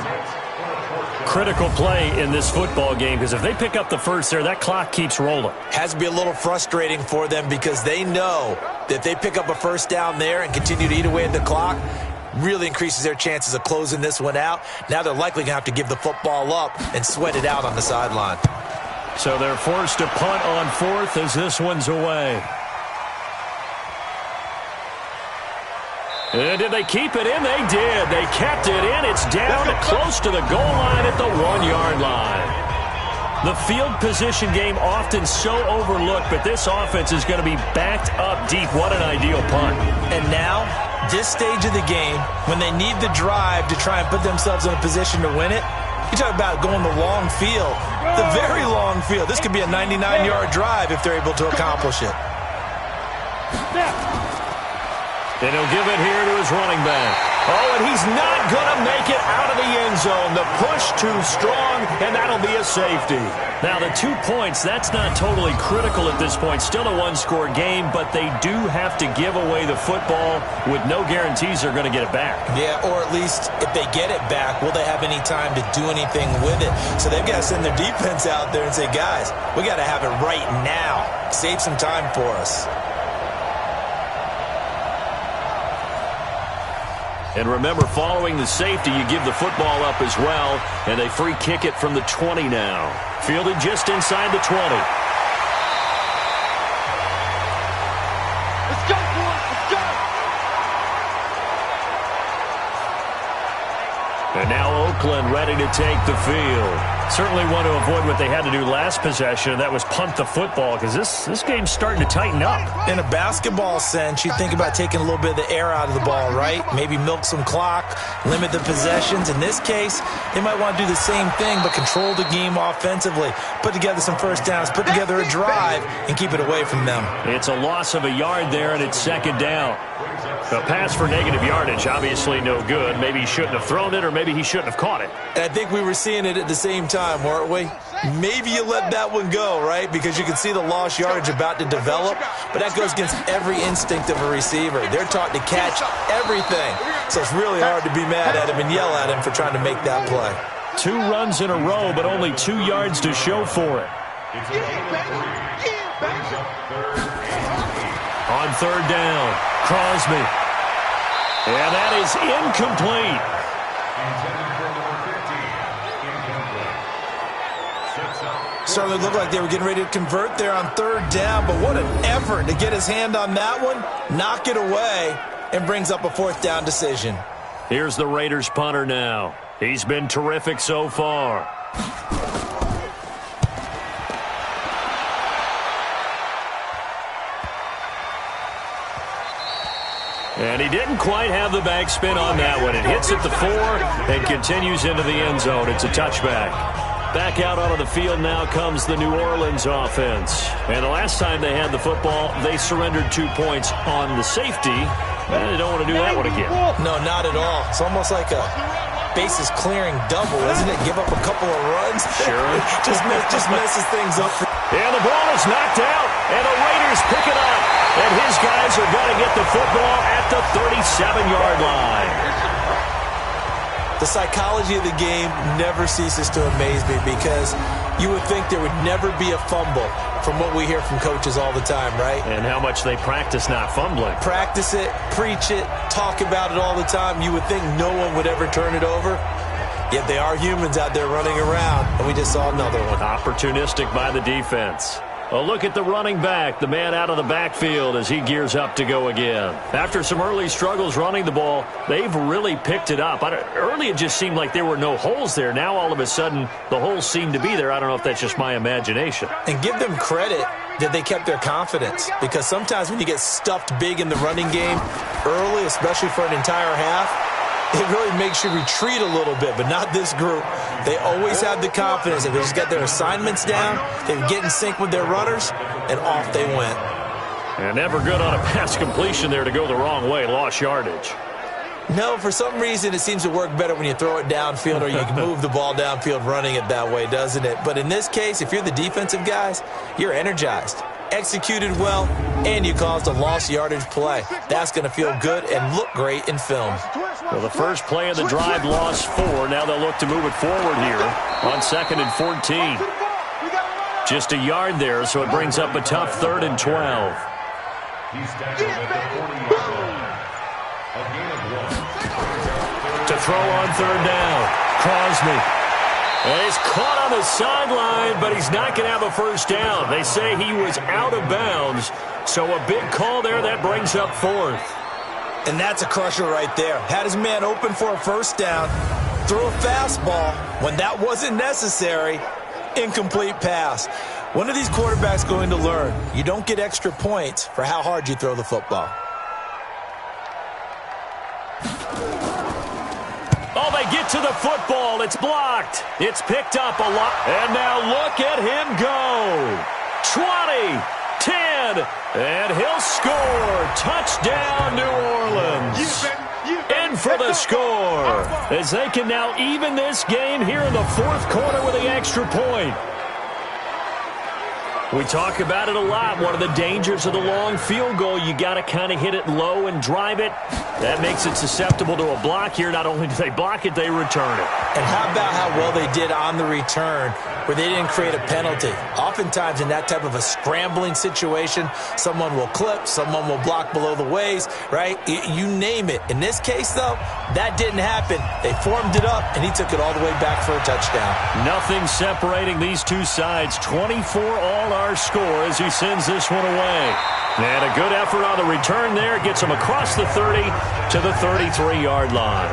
Critical play in this football game because if they pick up the first there, that clock keeps rolling. Has to be a little frustrating for them because they know that if they pick up a first down there and continue to eat away at the clock, really increases their chances of closing this one out. Now they're likely going to have to give the football up and sweat it out on the sideline. So they're forced to punt on 4th as this one's away. And did they keep it in? They did. They kept it in. It's down close to the goal line at the 1-yard line. The field position game often so overlooked, but this offense is going to be backed up deep. What an ideal punt. And now, this stage of the game, when they need the drive to try and put themselves in a position to win it, you talk about going the long field, the very long field. This could be a 99-yard drive if they're able to accomplish it. And he'll give it here to his running back. Oh, and he's not going to make it out of the end zone. The push too strong, and that'll be a safety. Now, the 2 points, that's not totally critical at this point. Still a one-score game, but they do have to give away the football with no guarantees they're going to get it back. Yeah, or at least if they get it back, will they have any time to do anything with it? So they've got to send their defense out there and say, guys, we got to have it right now. Save some time for us. And remember, following the safety, you give the football up as well, and they free kick it from the 20 now. Fielded just inside the 20. Let's go, boys. Let's go. And now Oakland ready to take the field. Certainly want to avoid what they had to do last possession, and that was punt the football, because this game's starting to tighten up. In a basketball sense, you think about taking a little bit of the air out of the ball, right? Maybe milk some clock, limit the possessions. In this case, they might want to do the same thing, but control the game offensively. Put together some first downs, put together a drive, and keep it away from them. It's a loss of a yard there, and it's second down. A pass for negative yardage, obviously no good. Maybe he shouldn't have thrown it, or maybe he shouldn't have caught it. And I think we were seeing it at the same time, weren't we? Maybe you let that one go, right? Because you can see the lost yardage about to develop, but that goes against every instinct of a receiver. They're taught to catch everything. So it's really hard to be mad at him and yell at him for trying to make that play. 2 runs in a row, but only 2 yards to show for it. On third down, Crosby. And that is incomplete. Certainly looked like they were getting ready to convert there on third down, but what an effort to get his hand on that one, knock it away, and brings up a fourth down decision. Here's the Raiders punter now. He's been terrific so far. And he didn't quite have the backspin on that one. It hits at the 4 and continues into the end zone. It's a touchback. Back out onto the field now comes the New Orleans offense. And the last time they had the football, they surrendered 2 points on the safety. And they don't want to do that one again. No, not at all. It's almost like a bases clearing double, isn't it? Give up a couple of runs. Sure. just messes things up. And the ball is knocked out, and the Raiders pick it up. And his guys are going to get the football at the 37-yard line. The psychology of the game never ceases to amaze me because you would think there would never be a fumble from what we hear from coaches all the time, right? And how much they practice not fumbling. Practice it, preach it, talk about it all the time. You would think no one would ever turn it over. Yet they are humans out there running around, and we just saw another one. Opportunistic by the defense. A look at the running back, the man out of the backfield as he gears up to go again. After some early struggles running the ball, they've really picked it up. Early it just seemed like there were no holes there. Now all of a sudden the holes seem to be there. I don't know if that's just my imagination. And give them credit that they kept their confidence, because sometimes when you get stuffed big in the running game early, especially for an entire half, it really makes you retreat a little bit, but not this group. They always have the confidence that they just got their assignments down, they get in sync with their runners, and off they went. And never good on a pass completion there to go the wrong way, lost yardage. No, for some reason it seems to work better when you throw it downfield or you can move the ball downfield running it that way, doesn't it? But in this case, if you're the defensive guys, you're energized, executed well, and you caused a lost yardage play. That's going to feel good and look great in film. Well, the first play of the drive lost 4. Now they'll look to move it forward here on 2nd and 14. Just a yard there, so it brings up a tough 3rd and 12. To throw on 3rd down, Crosby. And he's caught on the sideline, but he's not going to have a first down. They say he was out of bounds, so a big call there that brings up 4th. And that's a crusher right there. Had his man open for a first down, threw a fastball when that wasn't necessary, incomplete pass. One of these quarterbacks going to learn, you don't get extra points for how hard you throw the football. Oh, they get to the football. It's blocked. It's picked up a lot. And now look at him go. 20, 10, and he'll score. Touchdown, New Orleans. In for the score, as they can now even this game here in the fourth quarter with the extra point. We talk about it a lot. One of the dangers of the long field goal, you got to kind of hit it low and drive it. That makes it susceptible to a block here. Not only do they block it, they return it. And how about how well they did on the return where they didn't create a penalty? Oftentimes in that type of a scrambling situation, someone will clip, someone will block below the waist, right? You name it. In this case, though, that didn't happen. They formed it up, and he took it all the way back for a touchdown. Nothing separating these two sides. 24 all our score as he sends this one away. And a good effort on the return there. Gets him across the 30 to the 33-yard line.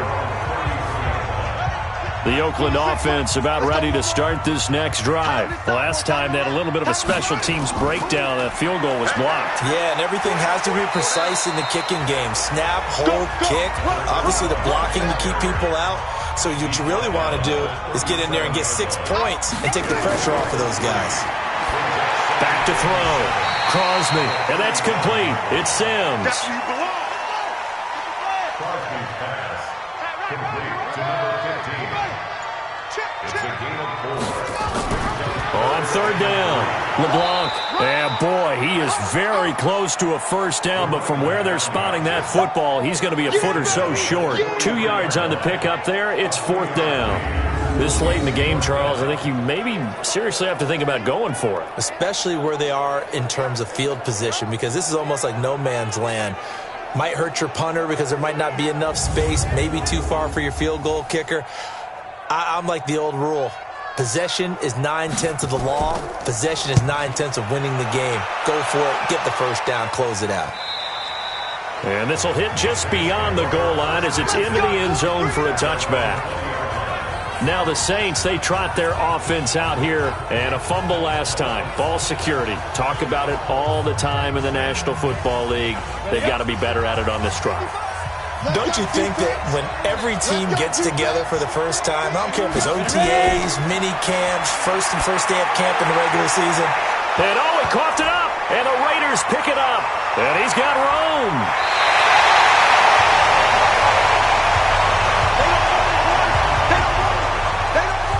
The Oakland offense about ready to start this next drive. Last time they had a little bit of a special teams breakdown. That field goal was blocked. Yeah, and everything has to be precise in the kicking game. Snap, hold, kick. Obviously the blocking to keep people out. So what you really want to do is get in there and get 6 points and take the pressure off of those guys. Back to throw. Crosby, and that's complete. It's Sims. Crosby's pass. Complete to number 15. It's a gain of 4. On third down, LeBlanc. And boy, he is very close to a first down, but from where they're spotting that football, he's going to be a foot or so short. 2 yards on the pickup there. It's fourth down. This late in the game, Charles, I think you maybe seriously have to think about going for it. Especially where they are in terms of field position, because this is almost like no man's land. Might hurt your punter because there might not be enough space, maybe too far for your field goal kicker. I'm like the old rule. Possession is 9/10 of the law. Possession is 9/10 of winning the game. Go for it. Get the first down. Close it out. And this will hit just beyond the goal line as it's into the end zone for a touchback. Now the Saints, they trot their offense out here, and a fumble last time. Ball security. Talk about it all the time in the National Football League. They've got to be better at it on this drive. Don't you think that when every team gets together for the first time, I don't care if it's OTAs, mini camps, first day of camp in the regular season. And he coughed it up, and the Raiders pick it up. And he's got room.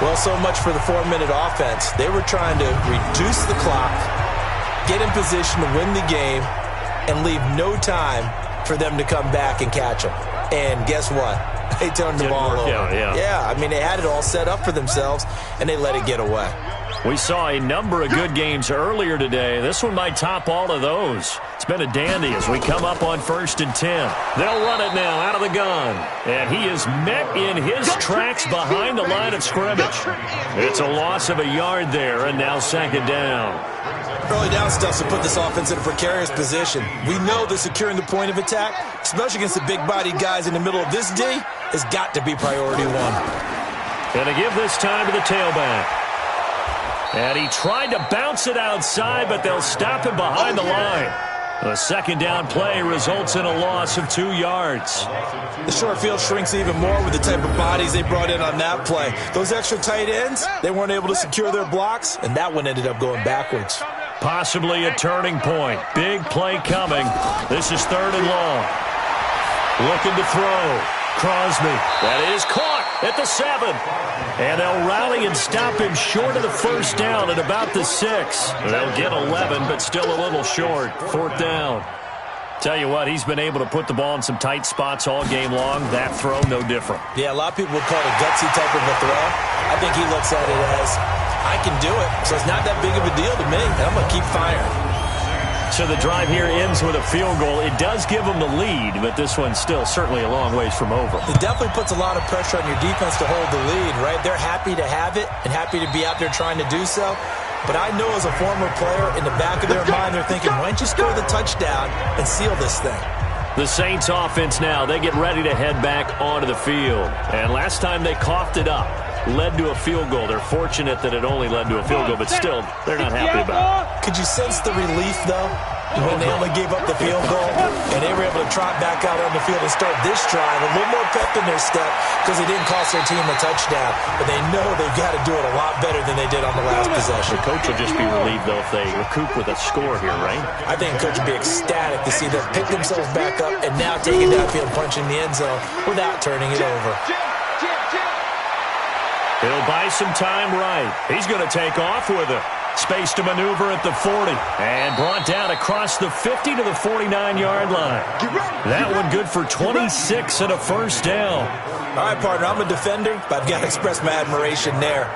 Well, so much for the 4-minute offense. They were trying to reduce the clock, get in position to win the game, and leave no time for them to come back and catch them. And guess what? They turned the ball over. Yeah, I mean, they had it all set up for themselves, and they let it get away. We saw a number of good games earlier today. This one might top all of those. It's been a dandy as we come up on 1st and 10. They'll run it now out of the gun. And he is met in his tracks behind the line of scrimmage. It's a loss of a yard there, and now second down. Early down stuff to put this offense in a precarious position. We know that securing the point of attack, especially against the big-bodied guys in the middle of this D, has got to be priority one. Going to give this time to the tailback. And he tried to bounce it outside, but they'll stop him behind the line. The second down play results in a loss of 2 yards. The short field shrinks even more with the type of bodies they brought in on that play. Those extra tight ends, they weren't able to secure their blocks, and that one ended up going backwards. Possibly a turning point. Big play coming. This is third and long. Looking to throw. Crosby. That is caught at the 7. And they'll rally and stop him short of the first down at about the 6. They'll get 11, but still a little short. Fourth down. Tell you what, he's been able to put the ball in some tight spots all game long. That throw, no different. Yeah, a lot of people would call it a gutsy type of a throw. I think he looks at it as, I can do it, so it's not that big of a deal to me, and I'm going to keep firing. So the drive here ends with a field goal. It does give them the lead, but this one's still certainly a long ways from over. It definitely puts a lot of pressure on your defense to hold the lead, right? They're happy to have it and happy to be out there trying to do so. But I know as a former player, in the back of their mind, they're thinking, why don't you score the touchdown and seal this thing? The Saints offense now, they get ready to head back onto the field. And last time they coughed it up, led to a field goal. They're fortunate that it only led to a field goal, but still, they're not happy about it. Could you sense the relief, though? when they only gave up the field goal, and they were able to trot back out on the field and start this drive. A little more pep in their step because they didn't cost their team a touchdown. But they know they've got to do it a lot better than they did on the last possession. The coach will just be relieved, though, if they recoup with a score here, right? I think the coach will be ecstatic to see them pick themselves back up and now take it downfield, punch in the end zone without turning it over. He'll buy some time right. He's going to take off with it. Space to maneuver at the 40. And brought down across the 50 to the 49-yard line. That one good for 26 and a first down. All right, partner, I'm a defender, but I've got to express my admiration there.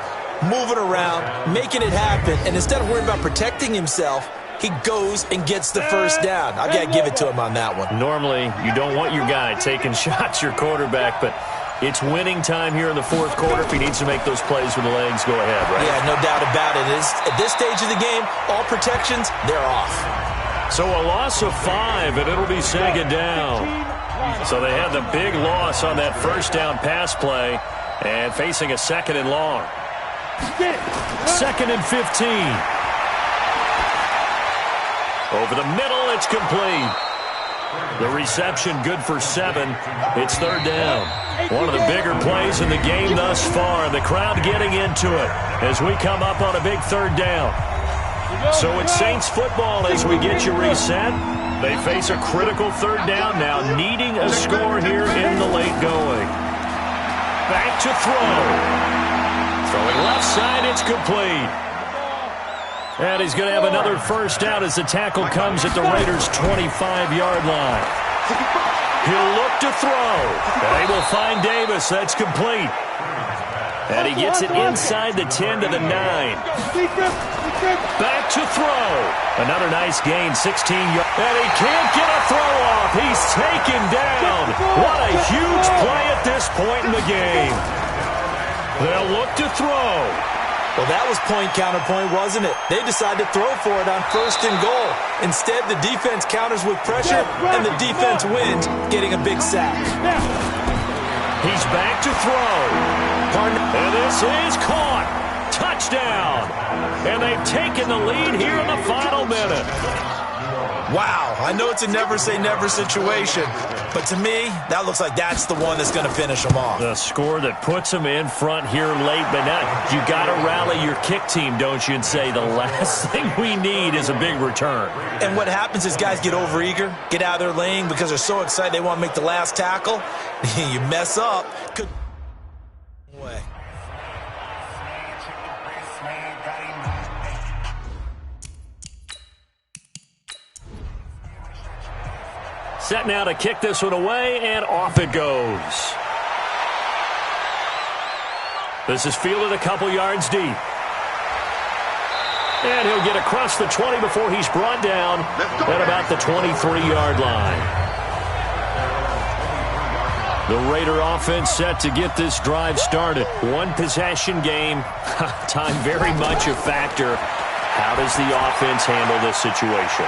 Moving around, making it happen, and instead of worrying about protecting himself, he goes and gets the first down. I've got to give it to him on that one. Normally, you don't want your guy taking shots, your quarterback, but it's winning time here in the fourth quarter. If he needs to make those plays with the legs, go ahead, right? Yeah, no doubt about it. At this stage of the game, all protections, they're off. So a loss of 5, and it'll be second down. So they had the big loss on that first down pass play and facing a second and long. Second and 15. Over the middle, it's complete. The reception good for 7. It's third down. One of the bigger plays in the game thus far. The crowd getting into it as we come up on a big third down. So it's Saints football as we get you reset. They face a critical third down now, needing a score here in the late going. Back to throw. Throwing left side, it's complete. And he's going to have another first down as the tackle comes at the Raiders' 25-yard line. He'll look to throw. And he will find Davis. That's complete. And he gets it inside the 10 to the 9. Back to throw. Another nice gain, 16 yards. And he can't get a throw off. He's taken down. What a huge play at this point in the game. They'll look to throw. Well, that was point counterpoint, wasn't it? They decided to throw for it on first and goal. Instead, the defense counters with pressure, and the defense wins, getting a big sack. He's back to throw. And this is caught. Touchdown. And they've taken the lead here in the final minute. Wow, I know it's a never-say-never situation, but to me, that looks like that's the one that's going to finish them off. The score that puts them in front here late, but now you got to rally your kick team, don't you, and say the last thing we need is a big return. And what happens is guys get overeager, get out of their lane because they're so excited they want to make the last tackle. You mess up. Could way. Set now to kick this one away, and off it goes. This is fielded a couple yards deep. And he'll get across the 20 before he's brought down at about the 23-yard line. The Raider offense set to get this drive started. One possession game. Time very much a factor. How does the offense handle this situation?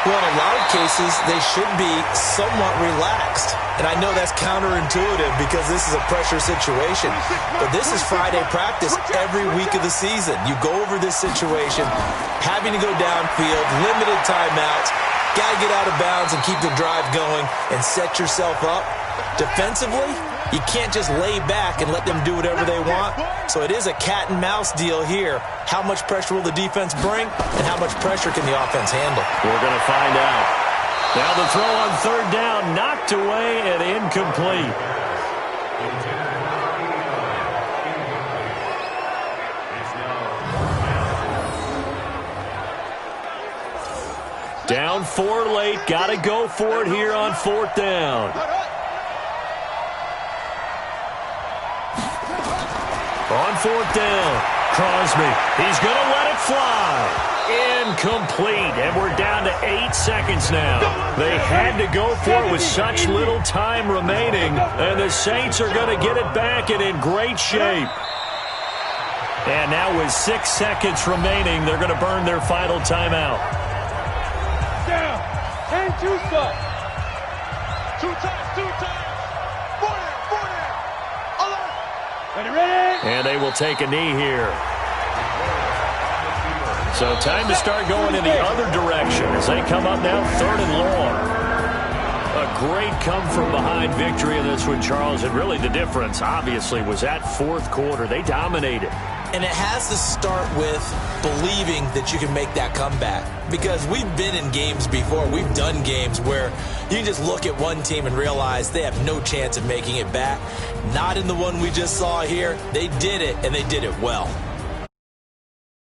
Well, in a lot of cases, they should be somewhat relaxed. And I know that's counterintuitive because this is a pressure situation. But this is Friday practice every week of the season. You go over this situation, having to go downfield, limited timeouts, got to get out of bounds and keep the drive going and set yourself up. Defensively, you can't just lay back and let them do whatever they want. So it is a cat and mouse deal here. How much pressure will the defense bring, and how much pressure can the offense handle? We're going to find out. Now the throw on third down, knocked away and incomplete. Down 4 late, got to go for it here on fourth down. On fourth down, Crosby, he's going to let it fly. Incomplete, and we're down to 8 seconds now. They had to go for it with such little time remaining, and the Saints are going to get it back and in great shape. And now with 6 seconds remaining, they're going to burn their final timeout. Down, and two stop. Two times. Four there. Alert. Ready. And they will take a knee here. So time to start going in the other direction as they come up now 3rd and long. A great come-from-behind victory in this one, Charles. And really the difference, obviously, was that 4th quarter. They dominated. And it has to start with believing that you can make that comeback. Because we've been in games before. We've done games where you can just look at one team and realize they have no chance of making it back. Not in the one we just saw here. They did it, and they did it well.